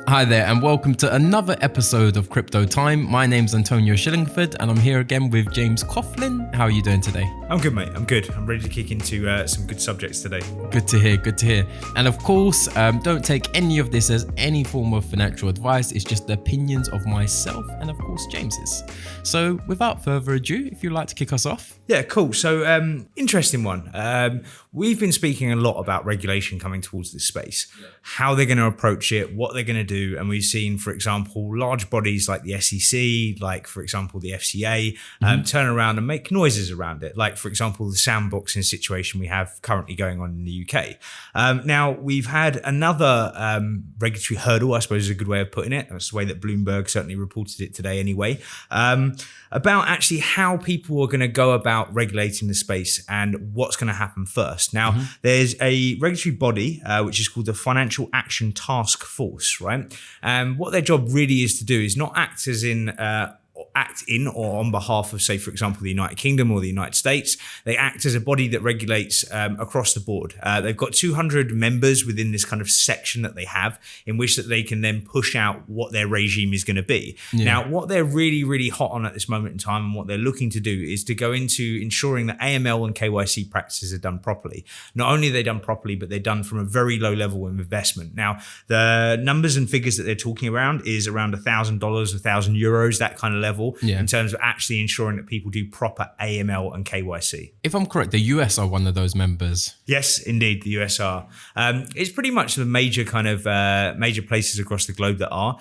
Hi there, and welcome to another episode of CryptoTime. My name's Antonio Shillingford, and I'm here again with James Coughlan. How are you doing today? I'm good, mate. I'm good. I'm ready to kick into some good subjects today. Good to hear. And of course, don't take any of this as any form of financial advice. It's just the opinions of myself and, of course, James's. So without further ado, if you'd like to kick us off. Yeah, cool. So interesting one. We've been speaking a lot about regulation coming towards this space, how they're going to approach it, what they're going to do. And we've seen, for example, large bodies like the SEC, like, for example, the FCA, turn around and make noises around it. Like, for example, the sandboxing situation we have currently going on in the UK. Now, we've had another regulatory hurdle, I suppose is a good way of putting it. That's the way that Bloomberg certainly reported it today anyway, about actually how people are going to go about regulating the space and what's going to happen first. Now, there's a regulatory body, which is called the Financial Action Task Force, right? And what their job really is to do is not act in or on behalf of, say, for example, the United Kingdom or the United States. They act as a body that regulates across the board. They've got 200 members within this kind of section that they have, in which that they can then push out what their regime is going to be. Yeah. Now, what they're really, really hot on at this moment in time and what they're looking to do is to go into ensuring that AML and KYC practices are done properly. Not only are they done properly, but they're done from a very low level of investment. Now, the numbers and figures that they're talking around is around $1,000, €1,000, that kind of level. In terms of actually ensuring that people do proper AML and KYC. If I'm correct, the US are one of those members. Yes, indeed, the US are. It's pretty much the major kind of major places across the globe that are,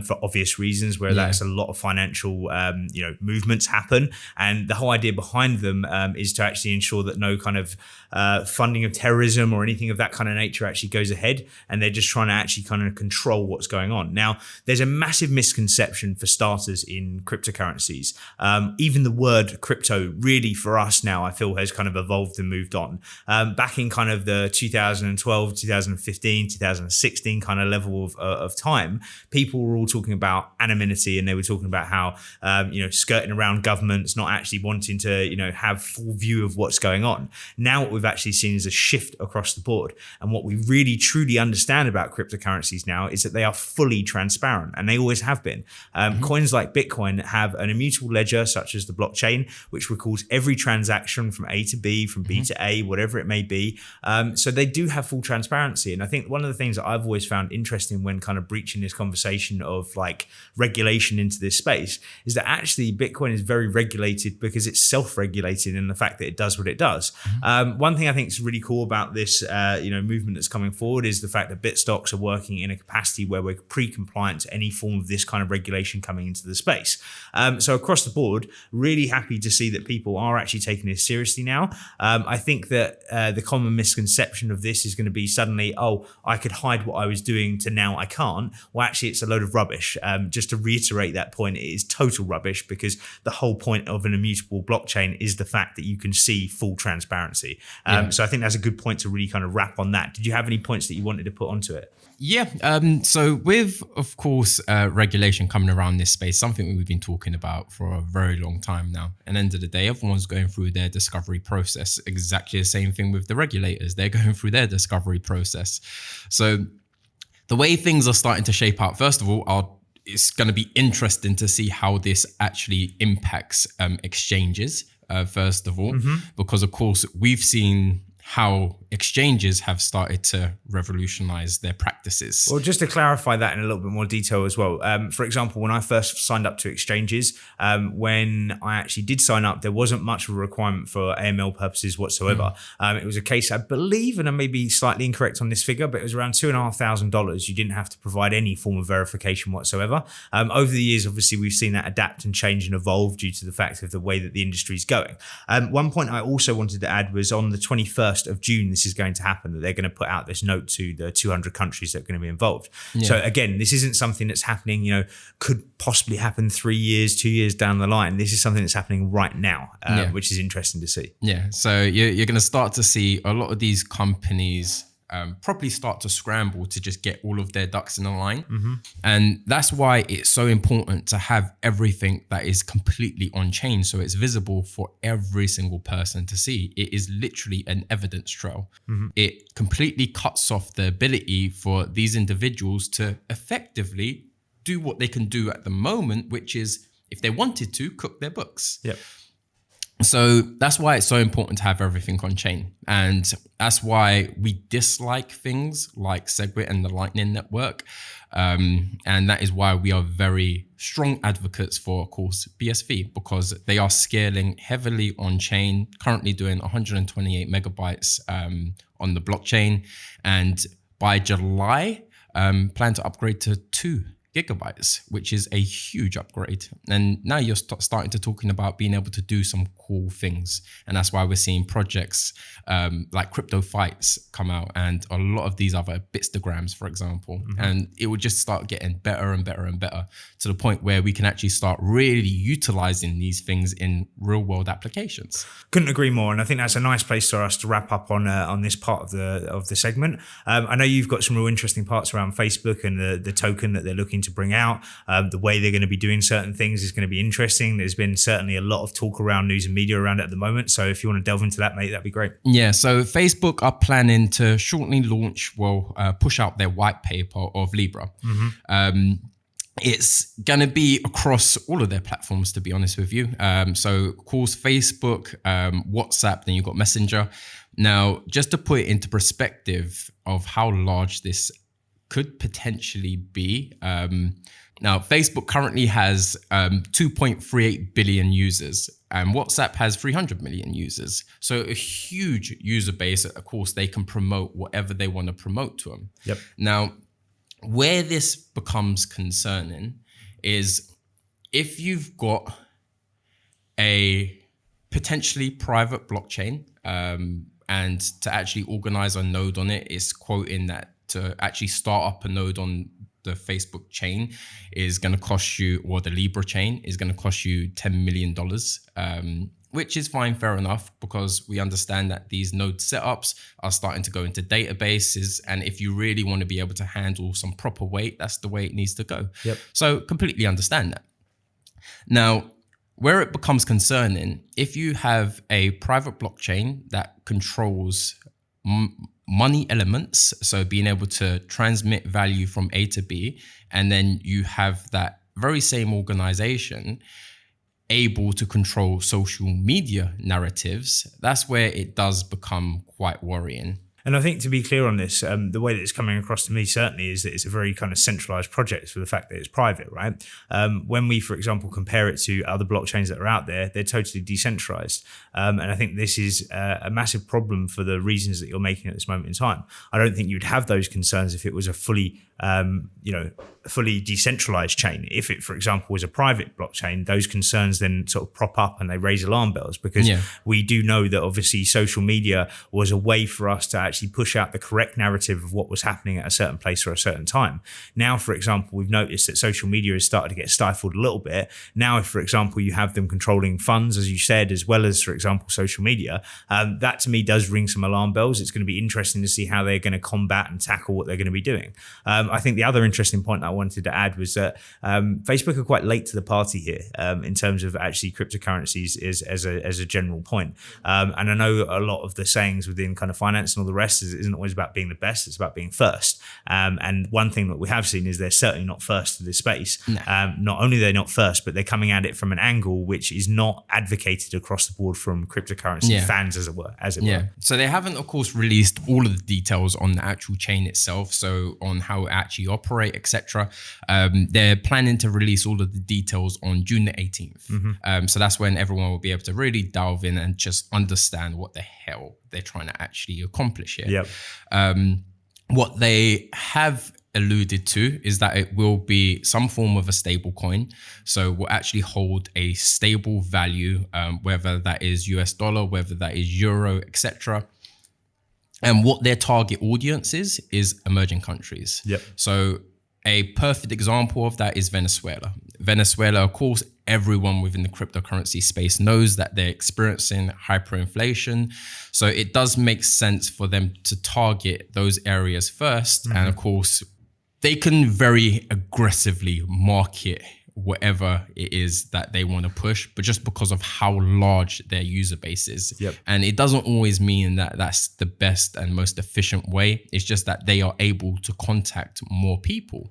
for obvious reasons, where that's a lot of financial movements happen, and the whole idea behind them is to actually ensure that no kind of funding of terrorism or anything of that kind of nature actually goes ahead, and they're just trying to actually kind of control what's going on. Now, there's a massive misconception for starters in cryptocurrencies. Even the word crypto really for us now, I feel, has kind of evolved and moved on. Back in kind of the 2012, 2015, 2016 kind of level of time, people were all talking about anonymity, and they were talking about how, skirting around governments, not actually wanting to, have full view of what's going on. Now, what we've actually seen is a shift across the board. And what we really truly understand about cryptocurrencies now is that they are fully transparent, and they always have been. Coins like Bitcoin have an immutable ledger, such as the blockchain, which records every transaction from A to B, from B to A, whatever it may be. So they do have full transparency. And I think one of the things that I've always found interesting when kind of breaching this conversation of like regulation into this space is that actually Bitcoin is very regulated because it's self-regulated in the fact that it does what it does. One thing I think is really cool about this, movement that's coming forward is the fact that Bitstocks are working in a capacity where we're pre-compliant to any form of this kind of regulation coming into the space. So across the board, really happy to see that people are actually taking this seriously now. I think that the common misconception of this is going to be suddenly, I could hide what I was doing to now I can't. Well, actually, it's a load of rubbish. Just to reiterate that point, it is total rubbish, because the whole point of an immutable blockchain is the fact that you can see full transparency. So I think that's a good point to really kind of wrap on that. Did you have any points that you wanted to put onto it? Yeah. So with, of course, regulation coming around this space, something we've been talking about for a very long time now. At the end of the day, everyone's going through their discovery process. Exactly the same thing with the regulators. They're going through their discovery process. So the way things are starting to shape out, first of all, it's going to be interesting to see how this actually impacts exchanges, first of all, because, of course, we've seen how exchanges have started to revolutionize their practices. Well, just to clarify that in a little bit more detail as well. For example, when I first signed up to exchanges, when I actually did sign up, there wasn't much of a requirement for AML purposes whatsoever. It was a case, I believe, and I may be slightly incorrect on this figure, but it was around $2,500. You didn't have to provide any form of verification whatsoever. Over the years, obviously, we've seen that adapt and change and evolve due to the fact of the way that the industry is going. One point I also wanted to add was on the 21st of June, this is going to happen, that they're going to put out this note to the 200 countries that are going to be involved. So again, this isn't something that's happening, could possibly happen 3 years, 2 years down the line. This is something that's happening right now, which is interesting to see. Yeah. So you're going to start to see a lot of these companies properly start to scramble to just get all of their ducks in a line. And that's why it's so important to have everything that is completely on chain, so it's visible for every single person to see. It is literally an evidence trail. It completely cuts off the ability for these individuals to effectively do what they can do at the moment, which is, if they wanted to, cook their books. Yep. So that's why it's so important to have everything on chain. And that's why we dislike things like SegWit and the Lightning Network. And that is why we are very strong advocates for, of course, BSV, because they are scaling heavily on chain, currently doing 128 megabytes on the blockchain. And by July, plan to upgrade to 2 gigabytes, which is a huge upgrade. And now you're starting to talking about being able to do some cool things. And that's why we're seeing projects like Crypto Fights come out, and a lot of these other Bitstograms, for example. And it will just start getting better and better and better, to the point where we can actually start really utilizing these things in real world applications. Couldn't agree more. And I think that's a nice place for us to wrap up on this part of the segment. I know you've got some real interesting parts around Facebook and the token that they're looking to bring out. The way they're going to be doing certain things is going to be interesting. There's been certainly a lot of talk around news and media around it at the moment. So if you want to delve into that, mate, that'd be great. Yeah, so Facebook are planning to shortly launch, push out their white paper of Libra. It's going to be across all of their platforms, to be honest with you. So, of course, Facebook, WhatsApp, then you've got Messenger. Now, just to put it into perspective of how large this could potentially be. Now, Facebook currently has 2.38 billion users, and WhatsApp has 300 million users. So a huge user base. Of course, they can promote whatever they want to promote to them. Yep. Now, where this becomes concerning is if you've got a potentially private blockchain, and to actually organize a node on it, is quoting that to actually start up a node on the Facebook chain is going to cost you, or the Libra chain is going to cost you $10 million, which is fine, fair enough, because we understand that these node setups are starting to go into databases. And if you really want to be able to handle some proper weight, that's the way it needs to go. Yep. So completely understand that. Now, where it becomes concerning, if you have a private blockchain that controls money elements, so being able to transmit value from A to B, and then you have that very same organization able to control social media narratives, that's where it does become quite worrying. And I think, to be clear on this, the way that it's coming across to me certainly is that it's a very kind of centralized project for the fact that it's private, right? When we, for example, compare it to other blockchains that are out there, they're totally decentralized. And I think this is a massive problem for the reasons that you're making at this moment in time. I don't think you'd have those concerns if it was a fully decentralized chain. If it, for example, was a private blockchain, those concerns then sort of prop up and they raise alarm bells, because we do know that obviously social media was a way for us to actually push out the correct narrative of what was happening at a certain place or a certain time. Now, for example, we've noticed that social media has started to get stifled a little bit. Now, if, for example, you have them controlling funds, as you said, as well as, for example, social media, that to me does ring some alarm bells. It's going to be interesting to see how they're going to combat and tackle what they're going to be doing. I think the other interesting point that I wanted to add was that Facebook are quite late to the party here in terms of actually cryptocurrencies as a general point. And I know a lot of the sayings within kind of finance and all the rest isn't always about being the best, it's about being first. And one thing that we have seen is they're certainly not first to this space. No. Not only they're not first, but they're coming at it from an angle which is not advocated across the board from cryptocurrency fans, as it were. So they haven't, of course, released all of the details on the actual chain itself, so on how it actually operate, etc. They're planning to release all of the details on June the 18th. So that's when everyone will be able to really delve in and just understand what the hell they're trying to actually accomplish here. What they have alluded to is that it will be some form of a stable coin. So we'll actually hold a stable value, whether that is US dollar, whether that is euro, etc. And what their target audience is emerging countries. So a perfect example of that is Venezuela. Venezuela, of course, everyone within the cryptocurrency space knows that they're experiencing hyperinflation. So it does make sense for them to target those areas first. And of course, they can very aggressively market whatever it is that they want to push, but just because of how large their user base is. And it doesn't always mean that that's the best and most efficient way. It's just that they are able to contact more people.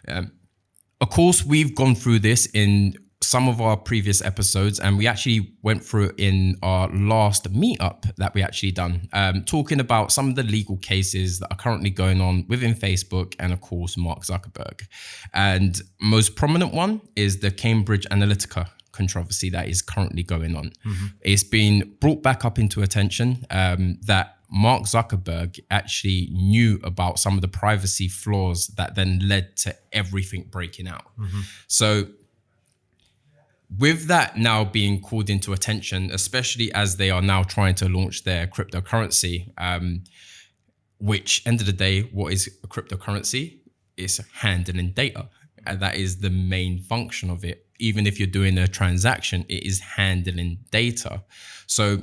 Of course, we've gone through this in some of our previous episodes, and we actually went through it in our last meetup that we actually done, talking about some of the legal cases that are currently going on within Facebook and of course Mark Zuckerberg. And most prominent one is the Cambridge Analytica controversy that is currently going on. It's been brought back up into attention that Mark Zuckerberg actually knew about some of the privacy flaws that then led to everything breaking out. So with that now being called into attention, especially as they are now trying to launch their cryptocurrency, which end of the day, what is a cryptocurrency? It's handling data. And that is the main function of it. Even if you're doing a transaction, it is handling data. So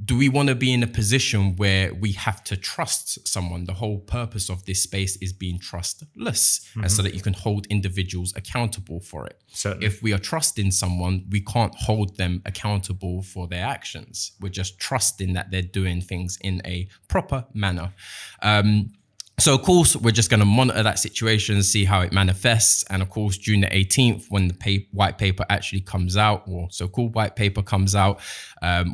do we want to be in a position where we have to trust someone? The whole purpose of this space is being trustless, and so that you can hold individuals accountable for it. Certainly. If we are trusting someone, we can't hold them accountable for their actions. We're just trusting that they're doing things in a proper manner. So of course, we're just going to monitor that situation, see how it manifests. And of course, June the 18th, when the white paper actually comes out, or so-called white paper comes out,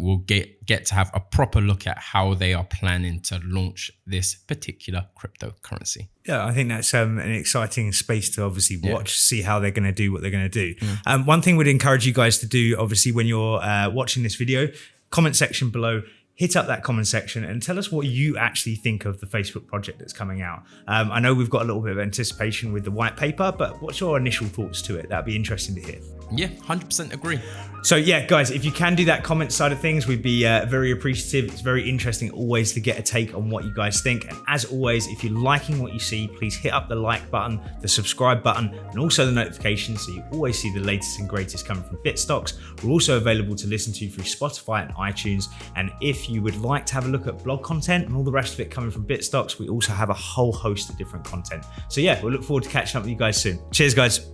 we'll get to have a proper look at how they are planning to launch this particular cryptocurrency. Yeah, I think that's an exciting space to obviously watch, see how they're going to do what they're going to do. One thing we'd encourage you guys to do, obviously, when you're watching this video, comment section below, hit up that comment section and tell us what you actually think of the Facebook project that's coming out. I know we've got a little bit of anticipation with the white paper, but what's your initial thoughts to it? That'd be interesting to hear. Yeah, 100% agree. So yeah, guys, if you can do that comment side of things, we'd be very appreciative. It's very interesting always to get a take on what you guys think. And as always, if you're liking what you see, please hit up the like button, the subscribe button, and also the notifications so you always see the latest and greatest coming from Bitstocks. We're also available to listen to through Spotify and iTunes. And if you would like to have a look at blog content and all the rest of it coming from Bitstocks, we also have a whole host of different content. So yeah, we'll look forward to catching up with you guys soon. Cheers, guys.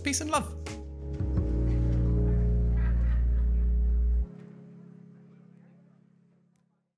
Peace and love.